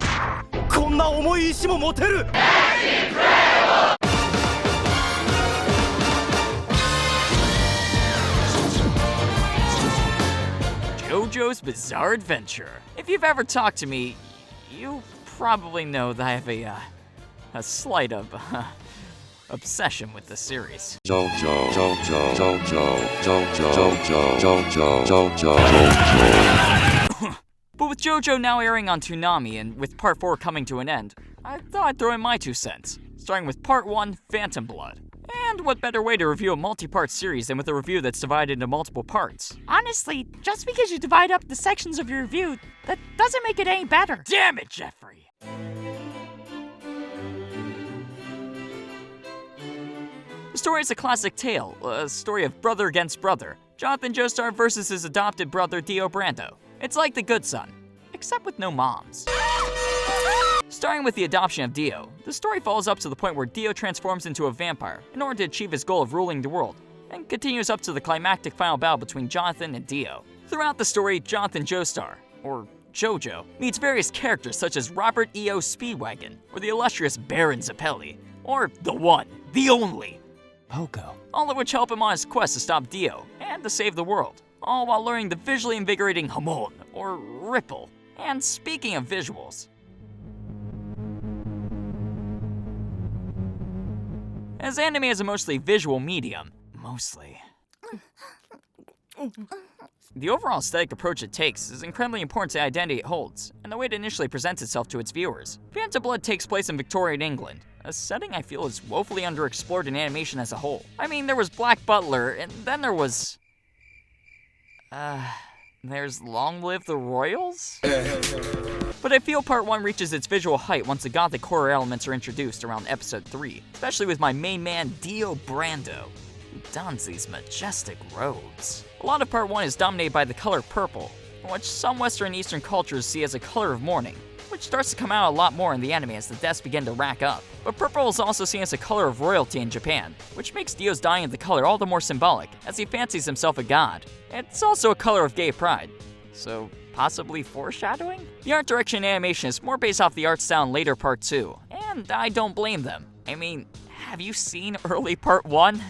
こんな重い石も持てる。JoJo's Bizarre Adventure. If you've ever talked to me, you probably know that I have a slight obsession with the series. But with JoJo now airing on Toonami and with Part 4 coming to an end, I thought I'd throw in my 2 cents, starting with Part 1, Phantom Blood. And what better way to review a multi-part series than with a review that's divided into multiple parts? Honestly, just because you divide up the sections of your review, that doesn't make it any better. Damn it, Jeffrey! The story is a classic tale, a story of brother against brother, Jonathan Joestar versus his adopted brother Dio Brando. It's like The Good Son, except with no moms. Starting with the adoption of Dio, the story follows up to the point where Dio transforms into a vampire in order to achieve his goal of ruling the world, and continues up to the climactic final battle between Jonathan and Dio. Throughout the story, Jonathan Joestar, or JoJo, meets various characters such as Robert E.O. Speedwagon, or the illustrious Baron Zeppeli, or the one, the only, Pogo, all of which help him on his quest to stop Dio and to save the world, all while learning the visually invigorating Hamon, or Ripple. And speaking of visuals, as anime is a mostly visual medium, the overall aesthetic approach it takes is incredibly important to the identity it holds, and the way it initially presents itself to its viewers. Phantom Blood takes place in Victorian England, a setting I feel is woefully underexplored in animation as a whole. I mean, there was Black Butler, and then there was... there's Long Live the Royals? But I feel Part 1 reaches its visual height once the gothic horror elements are introduced around Episode 3, especially with my main man, Dio Brando, who dons these majestic robes. A lot of Part 1 is dominated by the color purple, which some Western and Eastern cultures see as a color of mourning, which starts to come out a lot more in the anime as the deaths begin to rack up. But purple is also seen as a color of royalty in Japan, which makes Dio's dying of the color all the more symbolic, as he fancies himself a god. It's also a color of gay pride, so possibly foreshadowing? The art direction and animation is more based off the art style in later Part 2, and I don't blame them. I mean, have you seen early Part 1?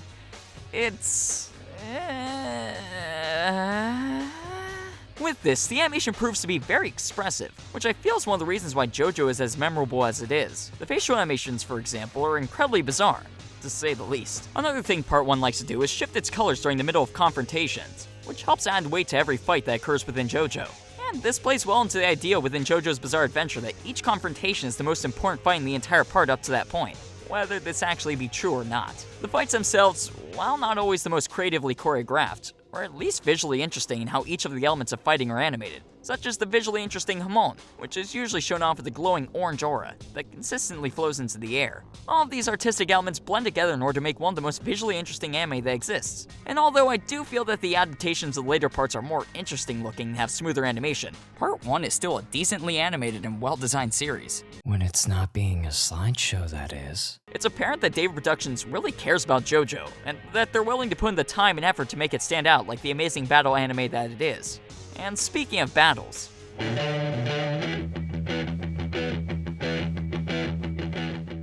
It's... With this, the animation proves to be very expressive, which I feel is one of the reasons why JoJo is as memorable as it is. The facial animations, for example, are incredibly bizarre, to say the least. Another thing Part 1 likes to do is shift its colors during the middle of confrontations, which helps add weight to every fight that occurs within JoJo. And this plays well into the idea within JoJo's Bizarre Adventure that each confrontation is the most important fight in the entire part up to that point, whether this actually be true or not. The fights themselves, while not always the most creatively choreographed, are at least visually interesting in how each of the elements of fighting are animated, such as the visually interesting Hamon, which is usually shown off with a glowing orange aura that consistently flows into the air. All of these artistic elements blend together in order to make one of the most visually interesting anime that exists. And although I do feel that the adaptations of the later parts are more interesting looking and have smoother animation, Part 1 is still a decently animated and well-designed series. When it's not being a slideshow, that is. It's apparent that David Productions really cares about JoJo, and that they're willing to put in the time and effort to make it stand out like the amazing battle anime that it is. And speaking of battles,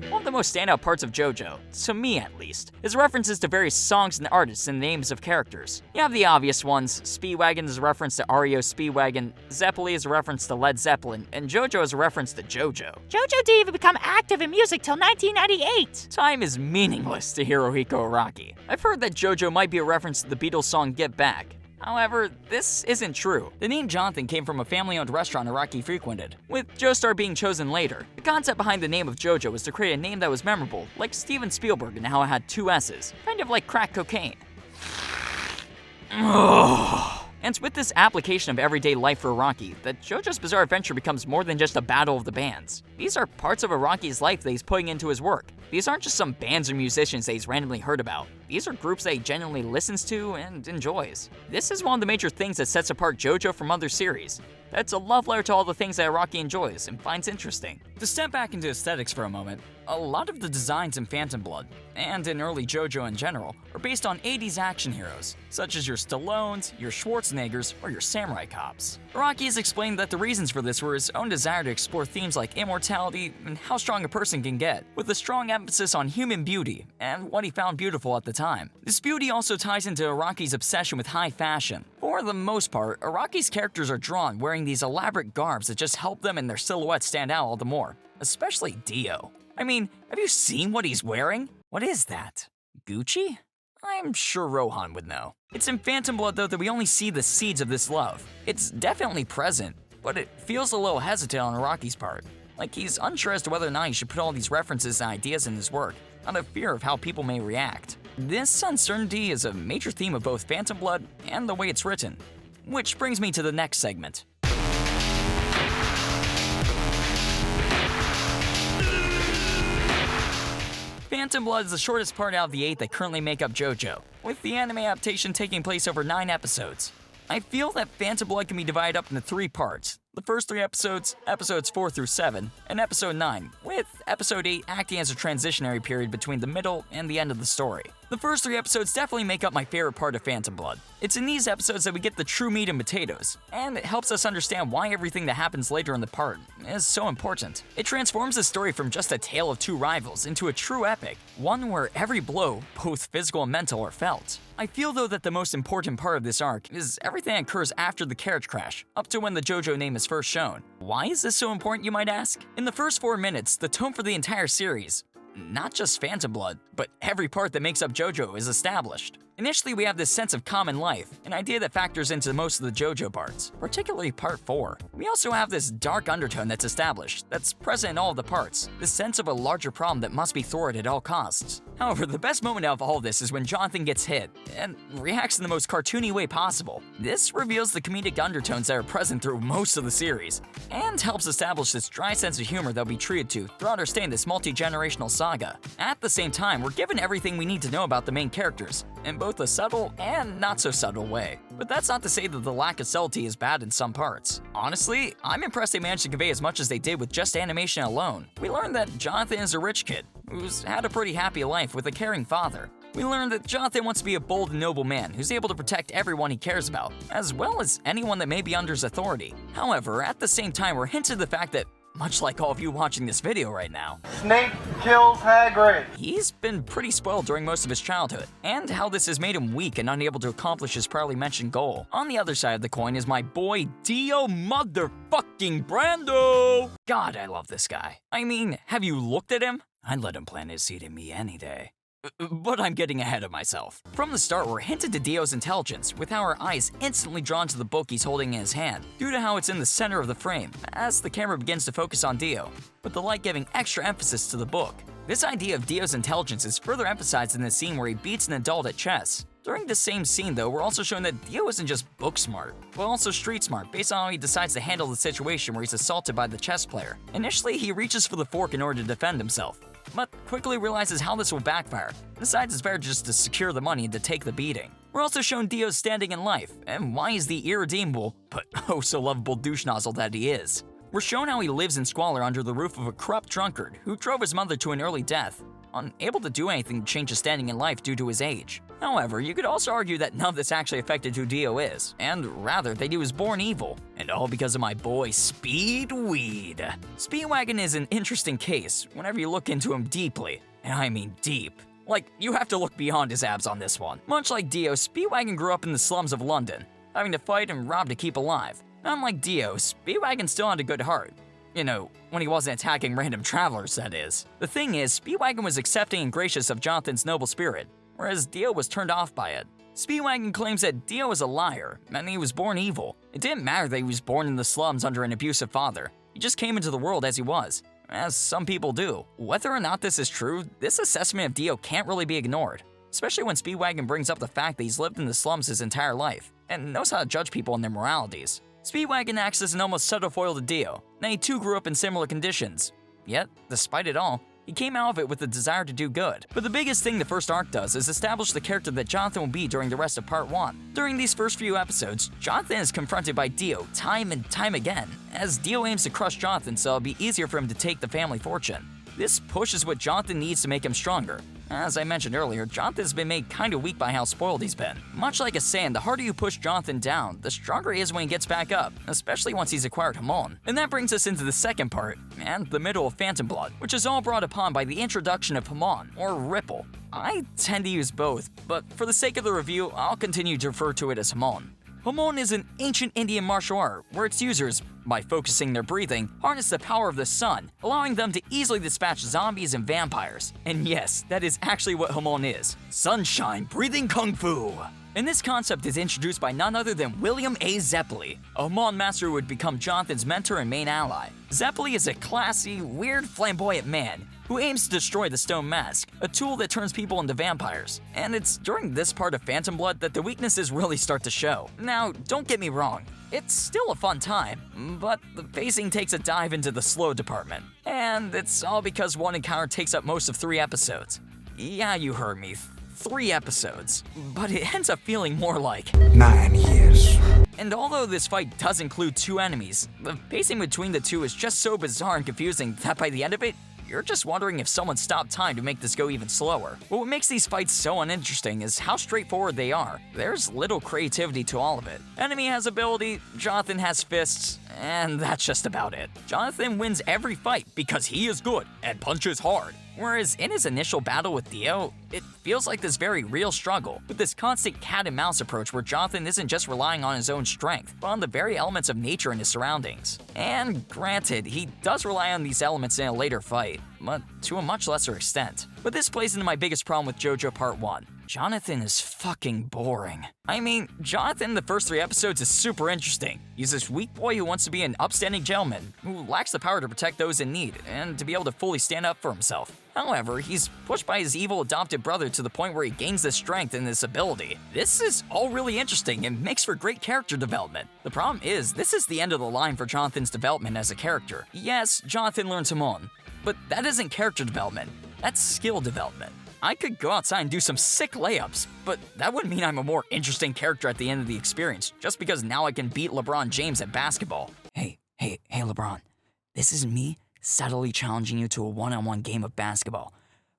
one of the most standout parts of JoJo, to me at least, is references to various songs and artists and names of characters. You have the obvious ones. Speedwagon is a reference to REO Speedwagon, Zeppeli is a reference to Led Zeppelin, and JoJo is a reference to JoJo. JoJo didn't even become active in music till 1998. Time is meaningless to Hirohiko Araki. I've heard that JoJo might be a reference to the Beatles song Get Back. However, this isn't true. The name Jonathan came from a family-owned restaurant Araki frequented, with Joestar being chosen later. The concept behind the name of JoJo was to create a name that was memorable, like Steven Spielberg and how it had 2 S's, kind of like crack cocaine. And it's with this application of everyday life for Araki that JoJo's Bizarre Adventure becomes more than just a battle of the bands. These are parts of Araki's life that he's putting into his work. These aren't just some bands or musicians that he's randomly heard about. these are groups that he genuinely listens to and enjoys. This is one of the major things that sets apart JoJo from other series. That's a love letter to all the things that Araki enjoys and finds interesting. To step back into aesthetics for a moment, a lot of the designs in Phantom Blood, and in early JoJo in general, are based on 80s action heroes, such as your Stallones, your Schwarzeneggers, or your samurai cops. Araki has explained that the reasons for this were his own desire to explore themes like immortality and how strong a person can get, with a strong emphasis on human beauty and what he found beautiful at the time. This beauty also ties into Araki's obsession with high fashion. For the most part, Araki's characters are drawn wearing these elaborate garbs that just help them and their silhouettes stand out all the more, especially Dio. I mean, have you seen what he's wearing? What is that? Gucci? I'm sure Rohan would know. It's in Phantom Blood, though, that we only see the seeds of this love. It's definitely present, but it feels a little hesitant on Araki's part. Like he's unsure as to whether or not he should put all these references and ideas in his work, out of fear of how people may react. This uncertainty is a major theme of both Phantom Blood and the way it's written. Which brings me to the next segment. Phantom Blood is the shortest part out of the 8 that currently make up JoJo, with the anime adaptation taking place over 9 episodes. I feel that Phantom Blood can be divided up into 3 parts. The first 3 episodes, episodes 4 through 7, and episode 9, with episode 8 acting as a transitionary period between the middle and the end of the story. The first 3 episodes definitely make up my favorite part of Phantom Blood. It's in these episodes that we get the true meat and potatoes, and it helps us understand why everything that happens later in the part is so important. It transforms the story from just a tale of 2 rivals into a true epic, one where every blow, both physical and mental, are felt. I feel though that the most important part of this arc is everything that occurs after the carriage crash, up to when the JoJo name is first shown. Why is this so important, you might ask? In the first 4 minutes, the tone for the entire series, not just Phantom Blood, but every part that makes up JoJo is established. Initially, we have this sense of common life, an idea that factors into most of the JoJo parts, particularly part 4. We also have this dark undertone that's established, that's present in all of the parts, this sense of a larger problem that must be thwarted at all costs. However, the best moment of all this is when Jonathan gets hit, and reacts in the most cartoony way possible. This reveals the comedic undertones that are present through most of the series, and helps establish this dry sense of humor that will be treated to throughout our stay in this multi-generational saga. At the same time, we're given everything we need to know about the main characters, in both a subtle and not so subtle way. But that's not to say that the lack of subtlety is bad in some parts. Honestly, I'm impressed they managed to convey as much as they did with just animation alone. We learned that Jonathan is a rich kid, who's had a pretty happy life with a caring father. We learned that Jonathan wants to be a bold and noble man who's able to protect everyone he cares about, as well as anyone that may be under his authority. However, at the same time, we're hinted the fact that, much like all of you watching this video right now, Snape kills Hagrid. he's been pretty spoiled during most of his childhood, and how this has made him weak and unable to accomplish his proudly mentioned goal. On the other side of the coin is my boy Dio motherfucking Brando! God, I love this guy. I mean, have you looked at him? I'd let him plant his seed in me any day. But I'm getting ahead of myself. From the start, we're hinted to Dio's intelligence, with how our eyes instantly drawn to the book he's holding in his hand, due to how it's in the center of the frame, as the camera begins to focus on Dio, with the light giving extra emphasis to the book. This idea of Dio's intelligence is further emphasized in the scene where he beats an adult at chess. During the same scene, though, we're also shown that Dio isn't just book smart, but also street smart based on how he decides to handle the situation where he's assaulted by the chess player. Initially, he reaches for the fork in order to defend himself, but quickly realizes how this will backfire, and decides it's better just to secure the money and to take the beating. We're also shown Dio's standing in life, and why he's the irredeemable, but oh so lovable douche nozzle that he is. We're shown how he lives in squalor under the roof of a corrupt drunkard who drove his mother to an early death, unable to do anything to change his standing in life due to his age. However, you could also argue that none of this actually affected who Dio is, and rather that he was born evil, and all because of my boy Speedweed. Speedwagon is an interesting case whenever you look into him deeply, and I mean deep. Like, you have to look beyond his abs on this one. Much like Dio, Speedwagon grew up in the slums of London, having to fight and rob to keep alive. Unlike Dio, Speedwagon still had a good heart. You know, when he wasn't attacking random travelers, that is. The thing is, Speedwagon was accepting and gracious of Jonathan's noble spirit, whereas Dio was turned off by it. Speedwagon claims that Dio was a liar, and he was born evil. It didn't matter that he was born in the slums under an abusive father. He just came into the world as he was, as some people do. Whether or not this is true, this assessment of Dio can't really be ignored, especially when Speedwagon brings up the fact that he's lived in the slums his entire life, and knows how to judge people and their moralities. Speedwagon acts as an almost subtle foil to Dio, and he too grew up in similar conditions. Yet, despite it all, He came out of it with a desire to do good. But the biggest thing the first arc does is establish the character that Jonathan will be during the rest of Part 1. During these first few episodes, Jonathan is confronted by Dio time and time again, as Dio aims to crush Jonathan so it'll be easier for him to take the family fortune. This pushes what Jonathan needs to make him stronger. As I mentioned earlier, Jonathan's been made kinda weak by how spoiled he's been. Much like a sand, the harder you push Jonathan down, the stronger he is when he gets back up, especially once he's acquired Hamon. And that brings us into the second part, and the middle of Phantom Blood, which is all brought upon by the introduction of Hamon, or Ripple. I tend to use both, but for the sake of the review, I'll continue to refer to it as Hamon. Hamon is an ancient Indian martial art where its users, by focusing their breathing, harness the power of the sun, allowing them to easily dispatch zombies and vampires. And yes, that is actually what Hamon is. Sunshine breathing kung fu. And this concept is introduced by none other than William A. Zeppeli, a Hamon master who would become Jonathan's mentor and main ally. Zeppeli is a classy, weird, flamboyant man who aims to destroy the Stone Mask, a tool that turns people into vampires. And it's during this part of Phantom Blood that the weaknesses really start to show. Now, don't get me wrong, it's still a fun time, but the pacing takes a dive into the slow department. And it's all because one encounter takes up most of 3 episodes. Yeah, you heard me, 3 episodes. But it ends up feeling more like 9 years. And although this fight does include 2 enemies, the pacing between the two is just so bizarre and confusing that by the end of it, you're just wondering if someone stopped time to make this go even slower. But what makes these fights so uninteresting is how straightforward they are. There's little creativity to all of it. Enemy has ability, Jonathan has fists, and that's just about it. Jonathan wins every fight because he is good and punches hard. Whereas in his initial battle with Dio, it feels like this very real struggle, with this constant cat and mouse approach where Jonathan isn't just relying on his own strength, but on the very elements of nature and his surroundings. And granted, he does rely on these elements in a later fight, but to a much lesser extent. But this plays into my biggest problem with JoJo Part 1. Jonathan is fucking boring. I mean, Jonathan in the first 3 episodes is super interesting. He's this weak boy who wants to be an upstanding gentleman, who lacks the power to protect those in need, and to be able to fully stand up for himself. However, he's pushed by his evil adopted brother to the point where he gains this strength and this ability. This is all really interesting and makes for great character development. The problem is, this is the end of the line for Jonathan's development as a character. Yes, Jonathan learns Hamon, but that isn't character development, that's skill development. I could go outside and do some sick layups, but that wouldn't mean I'm a more interesting character at the end of the experience, just because now I can beat LeBron James at basketball. Hey, LeBron, this is me subtly challenging you to a one-on-one game of basketball.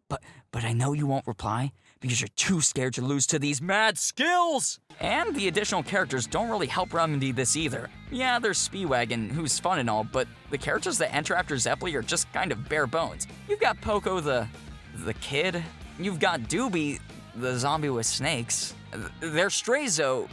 But I know you won't reply because you're too scared to lose to these mad skills! And the additional characters don't really help remedy this either. Yeah, there's Speedwagon, who's fun and all, but the characters that enter after Zeppeli are just kind of bare bones. You've got Poco the kid. You've got Doobie, the zombie with snakes. There's Strayzo,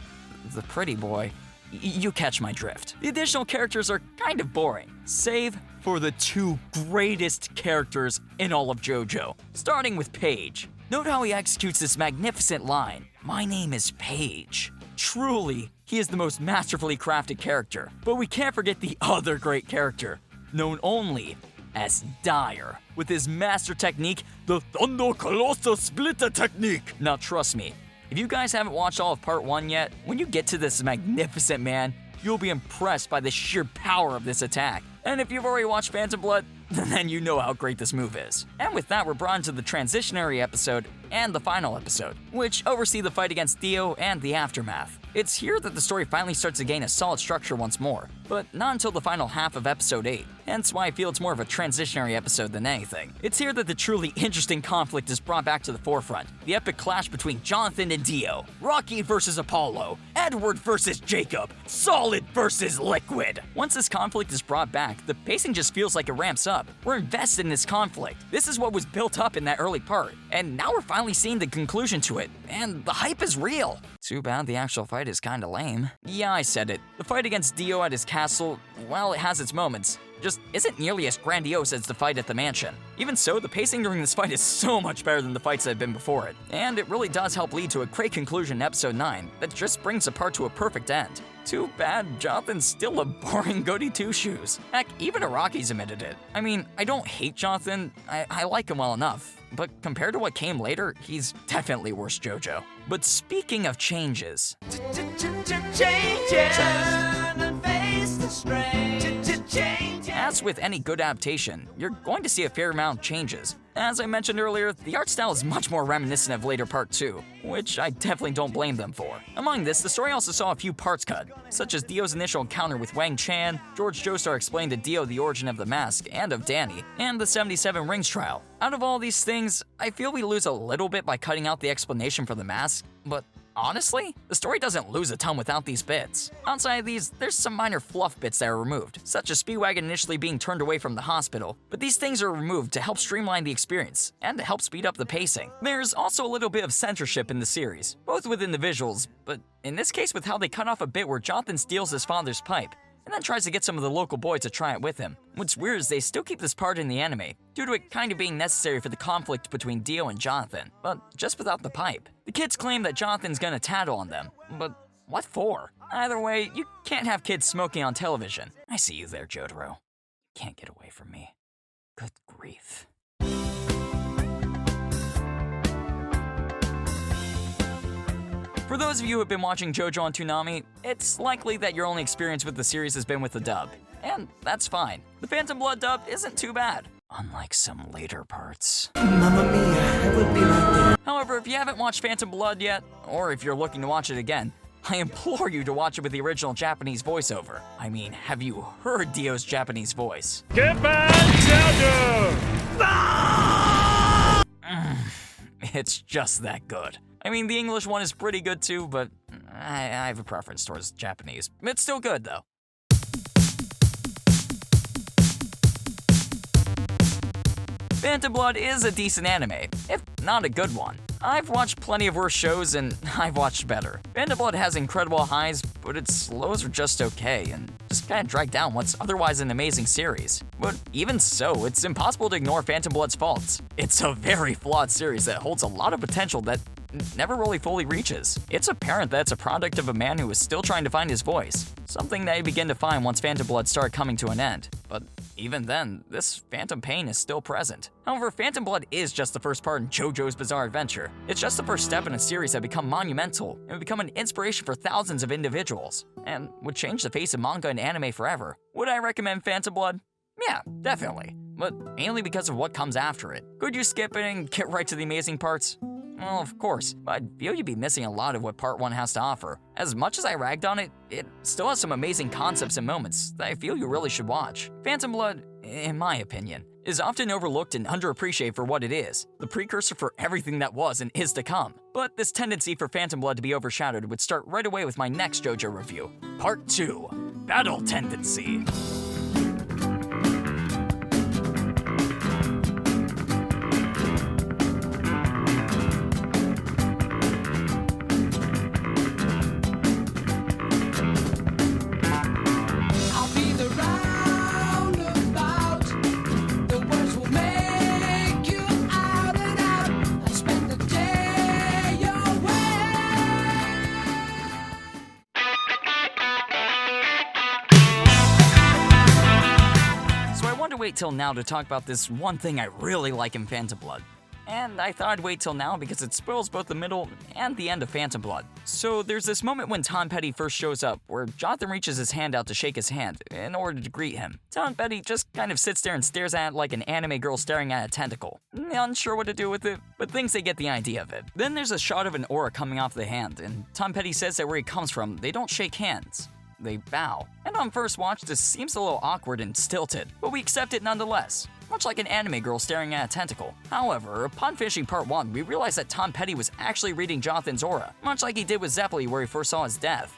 the pretty boy. You catch my drift. The additional characters are kind of boring, save for the 2 greatest characters in all of JoJo, starting with Paige. Note how he executes this magnificent line, "My name is Paige." Truly, he is the most masterfully crafted character, but we can't forget the other great character, known only as Dire, with his master technique, the Thunder Colossal Splitter technique. Now trust me, if you guys haven't watched all of Part 1 yet, when you get to this magnificent man, you'll be impressed by the sheer power of this attack. And if you've already watched Phantom Blood, then you know how great this move is. And with that, we're brought into the transitionary episode and the final episode, which oversee the fight against Dio and the aftermath. It's here that the story finally starts to gain a solid structure once more, but not until the final half of episode 8, hence why I feel it's more of a transitionary episode than anything. It's here that the truly interesting conflict is brought back to the forefront, the epic clash between Jonathan and Dio, Rocky versus Apollo, Edward versus Jacob, Solid versus Liquid. Once this conflict is brought back, the pacing just feels like it ramps up. We're invested in this conflict. This is what was built up in that early part, and now we're finally seeing the conclusion to it, and the hype is real. Too bad the actual fight is kinda lame. Yeah, I said it. The fight against Dio at his castle, well, it has its moments, just isn't nearly as grandiose as the fight at the mansion. Even so, the pacing during this fight is so much better than the fights that have been before it, and it really does help lead to a great conclusion in episode 9 that just brings the part to a perfect end. Too bad Jonathan's still a boring goody two-shoes. Heck, even Araki's admitted it. I mean, I don't hate Jonathan, I like him well enough, but compared to what came later, he's definitely worse JoJo. But speaking of changes, as with any good adaptation, you're going to see a fair amount of changes. As I mentioned earlier, the art style is much more reminiscent of later Part 2, which I definitely don't blame them for. Among this, the story also saw a few parts cut, such as Dio's initial encounter with Wang Chan, George Joestar explained to Dio the origin of the mask and of Danny, and the 77 Rings trial. Out of all these things, I feel we lose a little bit by cutting out the explanation for the mask, but honestly, the story doesn't lose a ton without these bits. Outside of these, there's some minor fluff bits that are removed, such as Speedwagon initially being turned away from the hospital, but these things are removed to help streamline the experience and to help speed up the pacing. There's also a little bit of censorship in the series, both within the visuals, but in this case with how they cut off a bit where Jonathan steals his father's pipe, and then tries to get some of the local boys to try it with him. What's weird is they still keep this part in the anime, due to it kind of being necessary for the conflict between Dio and Jonathan, but just without the pipe. The kids claim that Jonathan's gonna tattle on them, but what for? Either way, you can't have kids smoking on television. I see you there, Jotaro. Can't get away from me. Good grief. For those of you who have been watching JoJo on Toonami, it's likely that your only experience with the series has been with the dub, and that's fine. The Phantom Blood dub isn't too bad, unlike some later parts. Mamma mia, I would be right there. However, if you haven't watched Phantom Blood yet, or if you're looking to watch it again, I implore you to watch it with the original Japanese voiceover. I mean, have you heard Dio's Japanese voice? Get back, JoJo! It's just that good. I mean, the English one is pretty good too, but I have a preference towards Japanese. It's still good though. Phantom Blood is a decent anime, if not a good one. I've watched plenty of worse shows and I've watched better. Phantom Blood has incredible highs, but its lows are just okay and just kinda drag down what's otherwise an amazing series. But even so, it's impossible to ignore Phantom Blood's faults. It's a very flawed series that holds a lot of potential that never really fully reaches. It's apparent that it's a product of a man who is still trying to find his voice, something that he began to find once Phantom Blood started coming to an end. But even then, this phantom pain is still present. However, Phantom Blood is just the first part in JoJo's Bizarre Adventure. It's just the first step in a series that become monumental and would become an inspiration for thousands of individuals, and would change the face of manga and anime forever. Would I recommend Phantom Blood? Yeah, definitely, but mainly because of what comes after it. Could you skip it and get right to the amazing parts? Well, of course, but I feel you'd be missing a lot of what Part 1 has to offer. As much as I ragged on it, it still has some amazing concepts and moments that I feel you really should watch. Phantom Blood, in my opinion, is often overlooked and underappreciated for what it is, the precursor for everything that was and is to come. But this tendency for Phantom Blood to be overshadowed would start right away with my next JoJo review, Part 2, Battle Tendency. Wait till now to talk about this one thing I really like in Phantom Blood. And I thought I'd wait till now because it spoils both the middle and the end of Phantom Blood. So there's this moment when Tom Petty first shows up where Jonathan reaches his hand out to shake his hand in order to greet him. Tom Petty just kind of sits there and stares at it like an anime girl staring at a tentacle. Unsure what to do with it, but thinks they get the idea of it. Then there's a shot of an aura coming off the hand, and Tom Petty says that where he comes from, they don't shake hands. They bow. And on first watch, this seems a little awkward and stilted, but we accept it nonetheless, much like an anime girl staring at a tentacle. However, upon finishing Part 1, we realized that Tom Petty was actually reading Jonathan's aura, much like he did with Zeppeli where he first saw his death.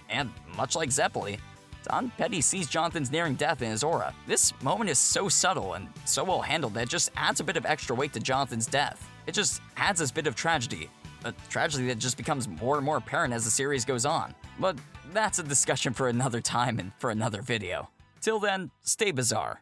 And much like Zeppeli, Tom Petty sees Jonathan's nearing death in his aura. This moment is so subtle and so well handled that it just adds a bit of extra weight to Jonathan's death. It just adds this bit of tragedy, a tragedy that just becomes more and more apparent as the series goes on. But that's a discussion for another time and for another video. Till then, stay bizarre.